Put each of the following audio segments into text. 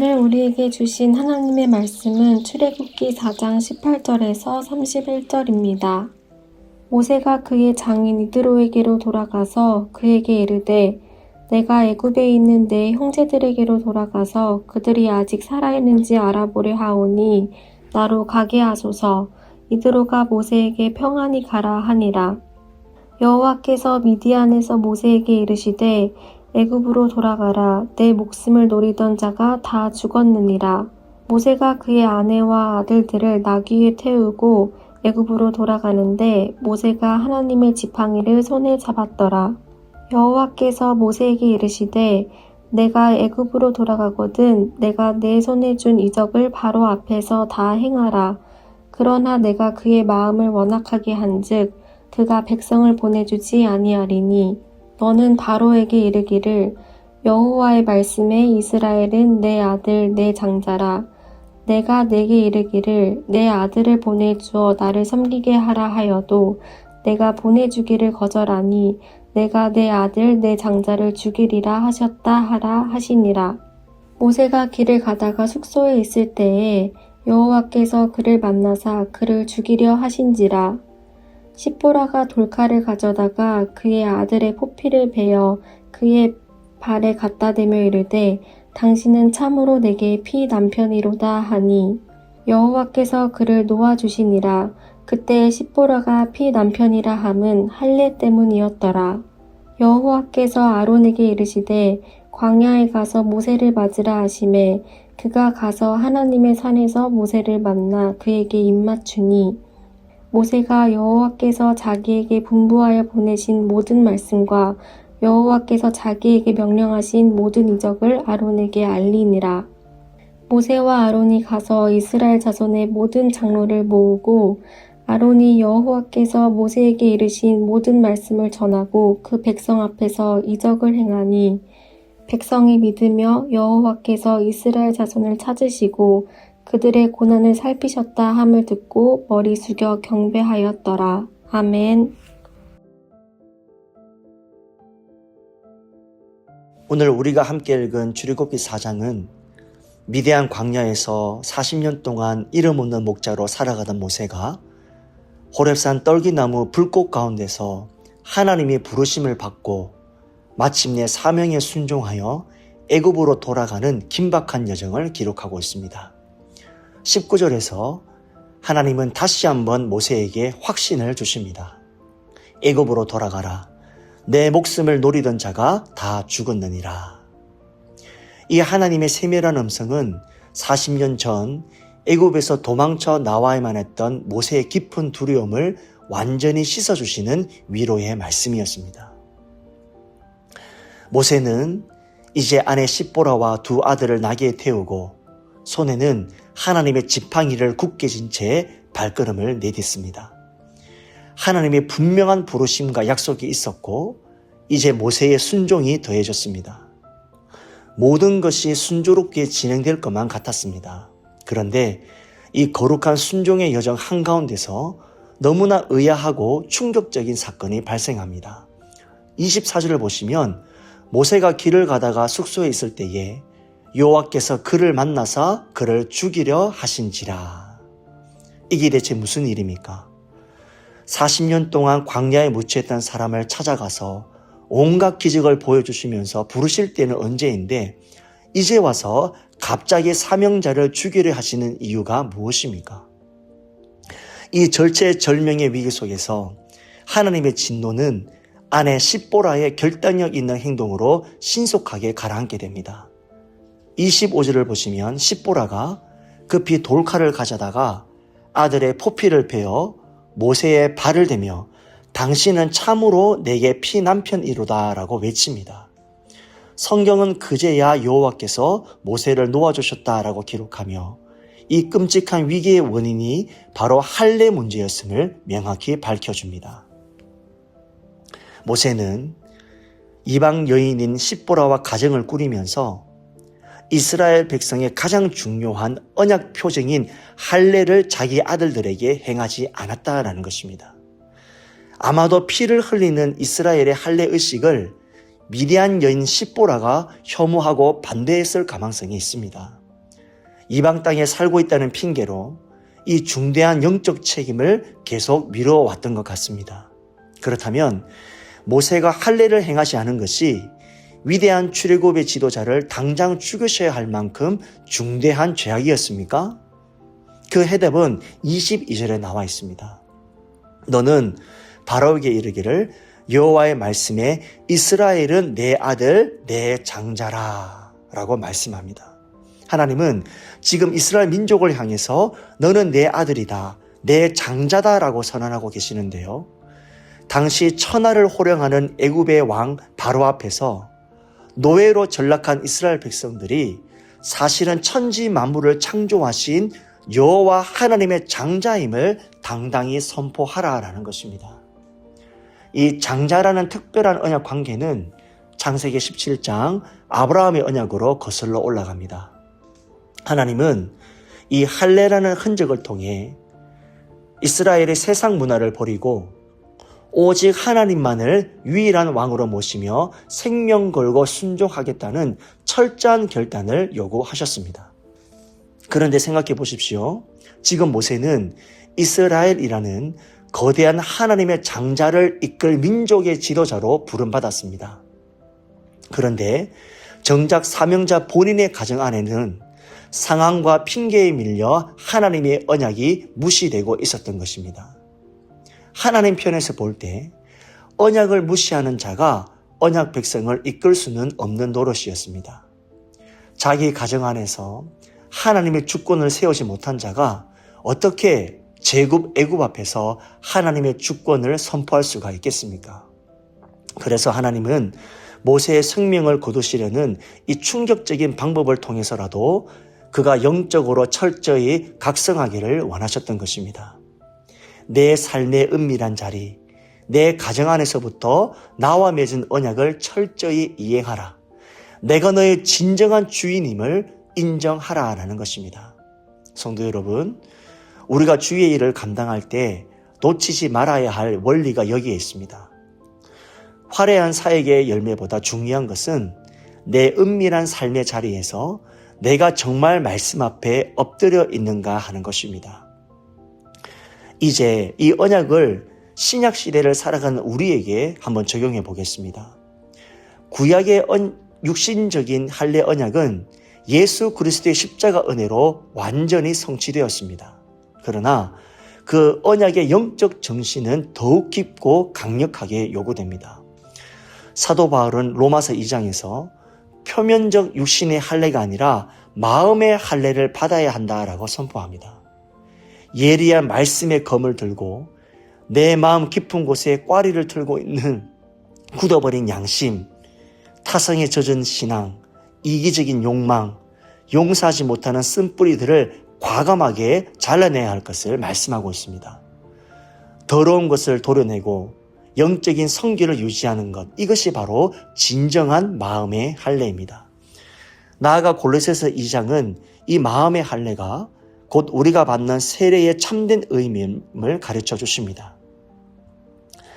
오늘 우리에게 주신 하나님의 말씀은 출애굽기 4장 18절에서 31절입니다. 모세가 그의 장인 이드로에게로 돌아가서 그에게 이르되 내가 애굽에 있는 내 형제들에게로 돌아가서 그들이 아직 살아있는지 알아보려 하오니 나로 가게 하소서. 이드로가 모세에게 평안히 가라 하니라. 여호와께서 미디안에서 모세에게 이르시되 애굽으로 돌아가라. 내 목숨을 노리던 자가 다 죽었느니라. 모세가 그의 아내와 아들들을 나귀에 태우고 애굽으로 돌아가는데 모세가 하나님의 지팡이를 손에 잡았더라. 여호와께서 모세에게 이르시되 내가 애굽으로 돌아가거든 내가 내 손에 준 이적을 바로 앞에서 다 행하라. 그러나 내가 그의 마음을 완악하게 한즉 그가 백성을 보내주지 아니하리니 너는 바로에게 이르기를 여호와의 말씀에 이스라엘은 내 아들 내 장자라. 내가 내게 이르기를 내 아들을 보내주어 나를 섬기게 하라 하여도 내가 보내주기를 거절하니 내가 내 아들 내 장자를 죽이리라 하셨다 하라 하시니라. 모세가 길을 가다가 숙소에 있을 때에 여호와께서 그를 만나사 그를 죽이려 하신지라. 십보라가 돌칼을 가져다가 그의 아들의 포피를 베어 그의 발에 갖다 대며 이르되 당신은 참으로 내게 피 남편이로다 하니 여호와께서 그를 놓아주시니라. 그때 십보라가 피 남편이라 함은 할례 때문이었더라. 여호와께서 아론에게 이르시되 광야에 가서 모세를 맞으라 하시매 그가 가서 하나님의 산에서 모세를 만나 그에게 입맞추니 모세가 여호와께서 자기에게 분부하여 보내신 모든 말씀과 여호와께서 자기에게 명령하신 모든 이적을 아론에게 알리니라. 모세와 아론이 가서 이스라엘 자손의 모든 장로를 모으고 아론이 여호와께서 모세에게 이르신 모든 말씀을 전하고 그 백성 앞에서 이적을 행하니 백성이 믿으며 여호와께서 이스라엘 자손을 찾으시고 그들의 고난을 살피셨다 함을 듣고 머리 숙여 경배하였더라. 아멘. 오늘 우리가 함께 읽은 출애굽기 4장은 미디안 광야에서 40년 동안 이름 없는 목자로 살아가던 모세가 호렙산 떨기나무 불꽃 가운데서 하나님의 부르심을 받고 마침내 사명에 순종하여 애굽으로 돌아가는 긴박한 여정을 기록하고 있습니다. 19절에서 하나님은 다시 한번 모세에게 확신을 주십니다. 애굽으로 돌아가라. 내 목숨을 노리던 자가 다 죽었느니라. 이 하나님의 세밀한 음성은 40년 전 애굽에서 도망쳐 나와야만 했던 모세의 깊은 두려움을 완전히 씻어주시는 위로의 말씀이었습니다. 모세는 이제 아내 십보라와 두 아들을 나귀에 태우고 손에는 하나님의 지팡이를 굳게 쥔 채 발걸음을 내딛습니다. 하나님의 분명한 부르심과 약속이 있었고 이제 모세의 순종이 더해졌습니다. 모든 것이 순조롭게 진행될 것만 같았습니다. 그런데 이 거룩한 순종의 여정 한가운데서 너무나 의아하고 충격적인 사건이 발생합니다. 24절을 보시면 모세가 길을 가다가 숙소에 있을 때에 여호와께서 그를 만나사 그를 죽이려 하신지라. 이게 대체 무슨 일입니까? 40년 동안 광야에 묻혀있던 사람을 찾아가서 온갖 기적을 보여주시면서 부르실 때는 언제인데 이제 와서 갑자기 사명자를 죽이려 하시는 이유가 무엇입니까? 이 절체절명의 위기 속에서 하나님의 진노는 아내 십보라의 결단력 있는 행동으로 신속하게 가라앉게 됩니다. 25절을 보시면 십보라가 급히 돌칼을 가져다가 아들의 포피를 베어 모세의 발을 대며 당신은 참으로 내게 피남편이로다 라고 외칩니다. 성경은 그제야 여호와께서 모세를 놓아주셨다라고 기록하며 이 끔찍한 위기의 원인이 바로 할례 문제였음을 명확히 밝혀줍니다. 모세는 이방 여인인 십보라와 가정을 꾸리면서 이스라엘 백성의 가장 중요한 언약 표징인 할례를 자기 아들들에게 행하지 않았다라는 것입니다. 아마도 피를 흘리는 이스라엘의 할례 의식을 미디안 여인 십보라가 혐오하고 반대했을 가망성이 있습니다. 이방 땅에 살고 있다는 핑계로 이 중대한 영적 책임을 계속 미뤄왔던 것 같습니다. 그렇다면 모세가 할례를 행하지 않은 것이 위대한 출애굽의 지도자를 당장 죽으셔야 할 만큼 중대한 죄악이었습니까? 그 해답은 22절에 나와 있습니다. 너는 바로에게 이르기를 여호와의 말씀에 이스라엘은 내 아들 내 장자라 라고 말씀합니다. 하나님은 지금 이스라엘 민족을 향해서 너는 내 아들이다, 내 장자다 라고 선언하고 계시는데요. 당시 천하를 호령하는 애굽의 왕 바로 앞에서 노예로 전락한 이스라엘 백성들이 사실은 천지 만물을 창조하신 여호와 하나님의 장자임을 당당히 선포하라라는 것입니다. 이 장자라는 특별한 언약 관계는 창세기 17장 아브라함의 언약으로 거슬러 올라갑니다. 하나님은 이 할례라는 흔적을 통해 이스라엘의 세상 문화를 버리고 오직 하나님만을 유일한 왕으로 모시며 생명 걸고 순종하겠다는 철저한 결단을 요구하셨습니다. 그런데 생각해 보십시오. 지금 모세는 이스라엘이라는 거대한 하나님의 장자를 이끌 민족의 지도자로 부름받았습니다. 그런데 정작 사명자 본인의 가정 안에는 상황과 핑계에 밀려 하나님의 언약이 무시되고 있었던 것입니다. 하나님 편에서 볼 때 언약을 무시하는 자가 언약 백성을 이끌 수는 없는 노릇이었습니다. 자기 가정 안에서 하나님의 주권을 세우지 못한 자가 어떻게 제국 애굽 앞에서 하나님의 주권을 선포할 수가 있겠습니까? 그래서 하나님은 모세의 생명을 거두시려는 이 충격적인 방법을 통해서라도 그가 영적으로 철저히 각성하기를 원하셨던 것입니다. 내 삶의 은밀한 자리, 내 가정 안에서부터 나와 맺은 언약을 철저히 이행하라. 내가 너의 진정한 주인임을 인정하라라는 것입니다. 성도 여러분, 우리가 주의 일을 감당할 때 놓치지 말아야 할 원리가 여기에 있습니다. 화려한 사역의 열매보다 중요한 것은 내 은밀한 삶의 자리에서 내가 정말 말씀 앞에 엎드려 있는가 하는 것입니다. 이제 이 언약을 신약 시대를 살아가는 우리에게 한번 적용해 보겠습니다. 구약의 육신적인 할례 언약은 예수 그리스도의 십자가 은혜로 완전히 성취되었습니다. 그러나 그 언약의 영적 정신은 더욱 깊고 강력하게 요구됩니다. 사도 바울은 로마서 2장에서 표면적 육신의 할례가 아니라 마음의 할례를 받아야 한다라고 선포합니다. 예리한 말씀의 검을 들고 내 마음 깊은 곳에 꽈리를 틀고 있는 굳어버린 양심, 타성에 젖은 신앙, 이기적인 욕망, 용서하지 못하는 쓴뿌리들을 과감하게 잘라내야 할 것을 말씀하고 있습니다. 더러운 것을 도려내고 영적인 성결을 유지하는 것, 이것이 바로 진정한 마음의 할례입니다. 나아가 골로새서 2장은 이 마음의 할례가 곧 우리가 받는 세례의 참된 의미임을 가르쳐 주십니다.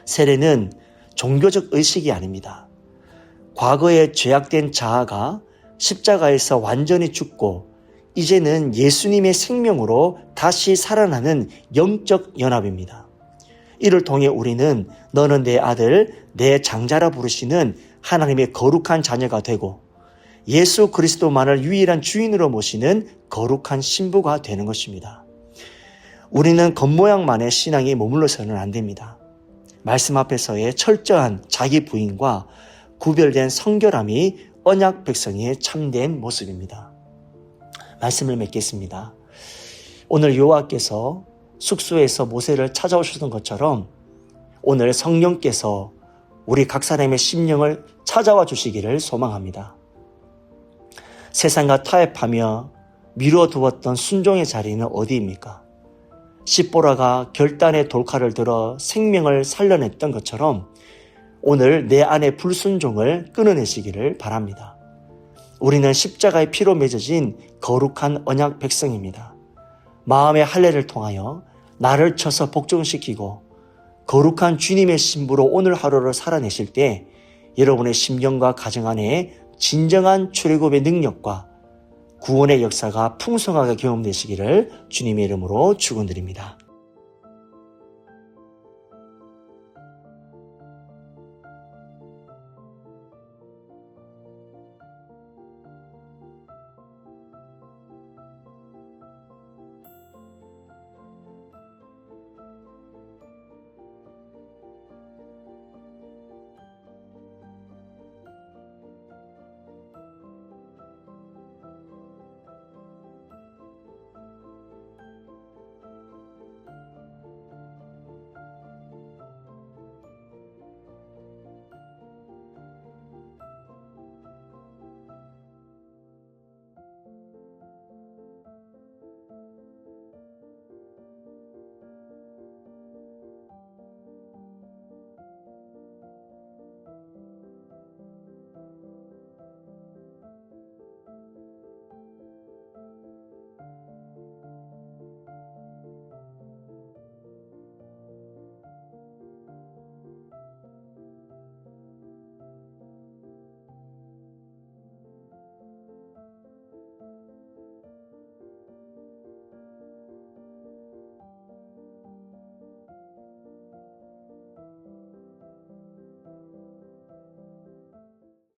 세례는 종교적 의식이 아닙니다. 과거에 죄악된 자아가 십자가에서 완전히 죽고 이제는 예수님의 생명으로 다시 살아나는 영적 연합입니다. 이를 통해 우리는 너는 내 아들, 내 장자라 부르시는 하나님의 거룩한 자녀가 되고 예수 그리스도만을 유일한 주인으로 모시는 거룩한 신부가 되는 것입니다. 우리는 겉모양만의 신앙에 머물러서는 안 됩니다. 말씀 앞에서의 철저한 자기 부인과 구별된 성결함이 언약 백성의 참된 모습입니다. 말씀을 맺겠습니다. 오늘 여호와께서 숙소에서 모세를 찾아오셨던 것처럼 오늘 성령께서 우리 각 사람의 심령을 찾아와 주시기를 소망합니다. 세상과 타협하며 미뤄두었던 순종의 자리는 어디입니까? 십보라가 결단의 돌칼을 들어 생명을 살려냈던 것처럼 오늘 내 안의 불순종을 끊어내시기를 바랍니다. 우리는 십자가의 피로 맺어진 거룩한 언약 백성입니다. 마음의 할례를 통하여 나를 쳐서 복종시키고 거룩한 주님의 신부로 오늘 하루를 살아내실 때 여러분의 심령과 가정 안에 진정한 출애굽의 능력과 구원의 역사가 풍성하게 경험되시기를 주님의 이름으로 축원드립니다.